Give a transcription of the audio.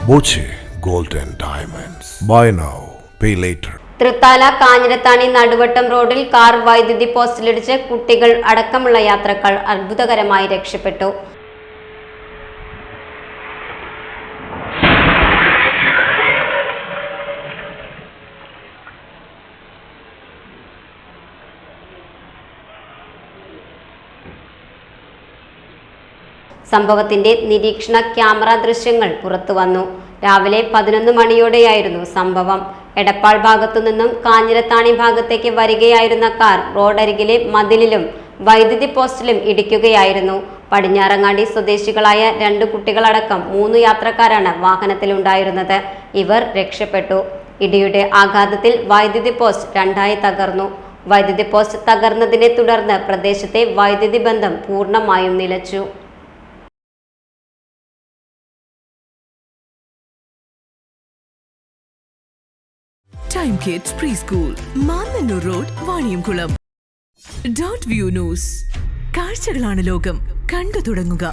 Boche Gold and Diamonds. Buy now, pay later. Thrithala Kanjirathani Naduvattom റോഡിൽ car വൈദ്യുതി പോസ്റ്റിലിടിച്ച് കുട്ടികൾ അടക്കമുള്ള യാത്രക്കാർ അത്ഭുതകരമായി രക്ഷപ്പെട്ടു. സംഭവത്തിന്റെ നിരീക്ഷണ ക്യാമറ ദൃശ്യങ്ങൾ പുറത്തുവന്നു. രാവിലെ 11 മണിയോടെയായിരുന്നു സംഭവം. എടപ്പാൾ ഭാഗത്തു നിന്നും കാഞ്ഞിരത്താണി ഭാഗത്തേക്ക് വരികയായിരുന്ന കാർ റോഡരികിലെ മതിലിലും വൈദ്യുതി പോസ്റ്റിലും ഇടിക്കുകയായിരുന്നു. പടിഞ്ഞാറങ്ങാടി സ്വദേശികളായ 2 കുട്ടികളടക്കം 3 യാത്രക്കാരാണ് വാഹനത്തിലുണ്ടായിരുന്നത്. ഇവർ രക്ഷപ്പെട്ടു. ഇടിയുടെ ആഘാതത്തിൽ വൈദ്യുതി പോസ്റ്റ് 2ആയി തകർന്നു. വൈദ്യുതി പോസ്റ്റ് തകർന്നതിനെ തുടർന്ന് പ്രദേശത്തെ വൈദ്യുതി ബന്ധം പൂർണ്ണമായും നിലച്ചു. Time Kids Preschool, Mannannur Road, Vaniyamkulam. .view News. കാഴ്ചകളാണ് ലോകം, കണ്ടു തുടങ്ങുക.